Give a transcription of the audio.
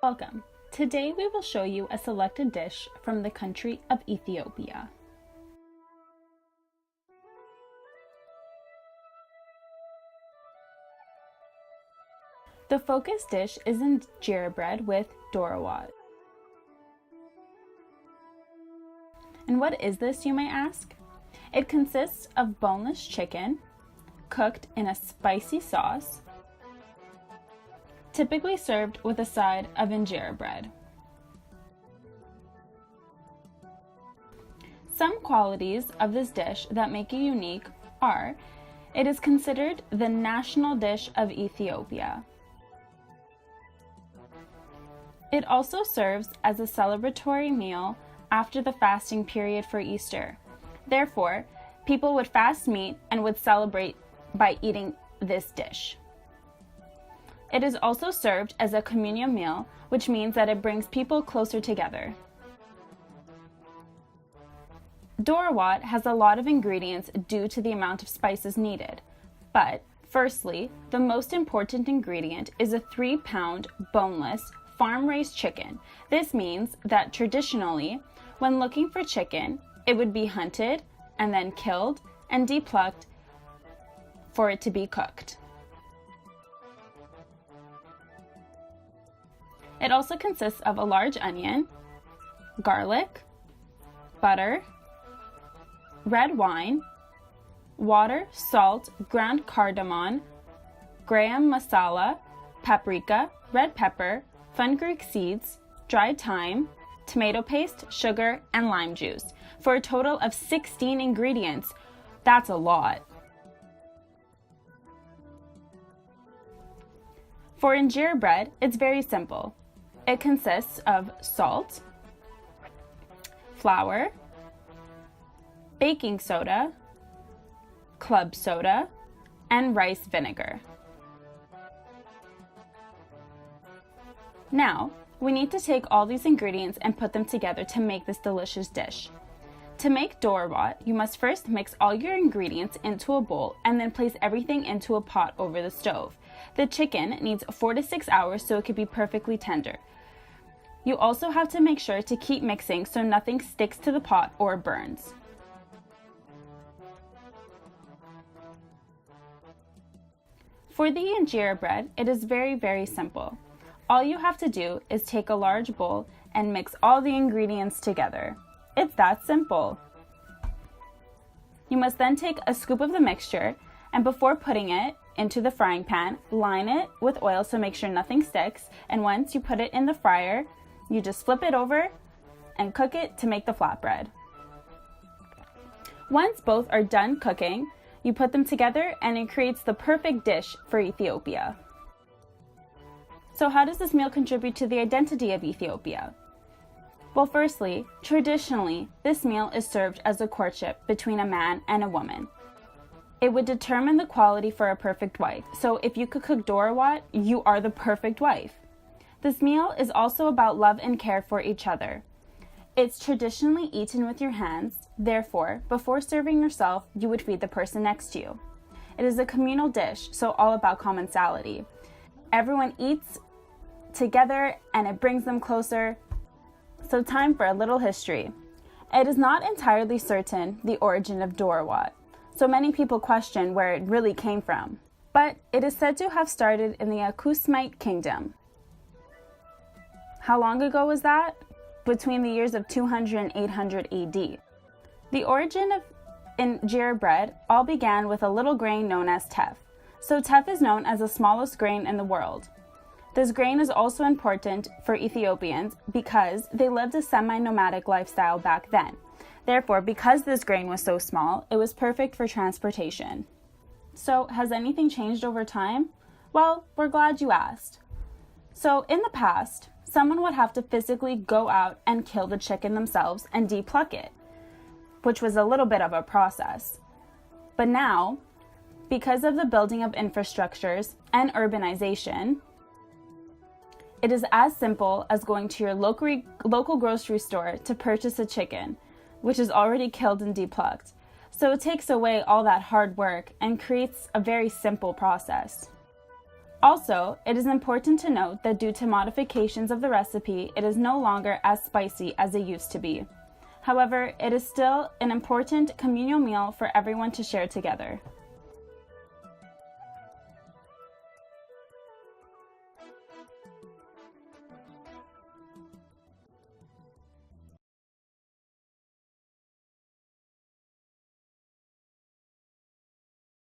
Welcome. Today we will show you a selected dish from the country of Ethiopia. The focus dish is injera bread with dorawat. And what is this, you may ask? It consists of boneless chicken, cooked in a spicy sauce, typically served with a side of injera bread. Some qualities of this dish that make it unique are: it is considered the national dish of Ethiopia. It also serves as a celebratory meal after the fasting period for Easter. Therefore, people would fast meat and would celebrate by eating this dish. It is also served as a communion meal, which means that it brings people closer together. Dorawat has a lot of ingredients due to the amount of spices needed. But, firstly, the most important ingredient is a 3-pound boneless farm-raised chicken. This means that traditionally, when looking for chicken, it would be hunted and then killed and depulked for it to be cooked. It also consists of a large onion, garlic, butter, red wine, water, salt, ground cardamom, garam masala, paprika, red pepper, fenugreek seeds, dried thyme, tomato paste, sugar, and lime juice, for a total of 16 ingredients. That's a lot. For injera bread, it's very simple. It consists of salt, flour, baking soda, club soda, and rice vinegar. Now, we need to take all these ingredients and put them together to make this delicious dish. To make dorawat, you must first mix all your ingredients into a bowl and then place everything into a pot over the stove. The chicken needs 4 to 6 hours so it can be perfectly tender. You also have to make sure to keep mixing so nothing sticks to the pot or burns. For the injera bread, it is very simple. All you have to do is take a large bowl and mix all the ingredients together. It's that simple. You must then take a scoop of the mixture, and before putting it into the frying pan, line it with oil so make sure nothing sticks, and once you put it in the fryer, you just flip it over and cook it to make the flatbread. Once both are done cooking, you put them together and it creates the perfect dish for Ethiopia. So how does this meal contribute to the identity of Ethiopia? Well, firstly, traditionally, this meal is served as a courtship between a man and a woman. It would determine the quality for a perfect wife. So if you could cook dorawat, you are the perfect wife. This meal is also about love and care for each other. It's traditionally eaten with your hands. Therefore, before serving yourself, you would feed the person next to you. It is a communal dish, so all about commensality. Everyone eats together and it brings them closer. So time for a little history. It is not entirely certain the origin of dorawat, so many people question where it really came from. But it is said to have started in the Aksumite Kingdom. How long ago was that? Between the years of 200 and 800 AD. The origin of injera bread all began with a little grain known as teff. So teff is known as the smallest grain in the world. This grain is also important for Ethiopians because they lived a semi-nomadic lifestyle back then. Therefore, because this grain was so small, it was perfect for transportation. So, has anything changed over time? Well, we're glad you asked. So, in the past, someone would have to physically go out and kill the chicken themselves and depulk it, which was a little bit of a process. But now, because of the building of infrastructures and urbanization, it is as simple as going to your local grocery store to purchase a chicken, which is already killed and depulked. So it takes away all that hard work and creates a very simple process. Also, it is important to note that due to modifications of the recipe, it is no longer as spicy as it used to be. However, it is still an important communal meal for everyone to share together.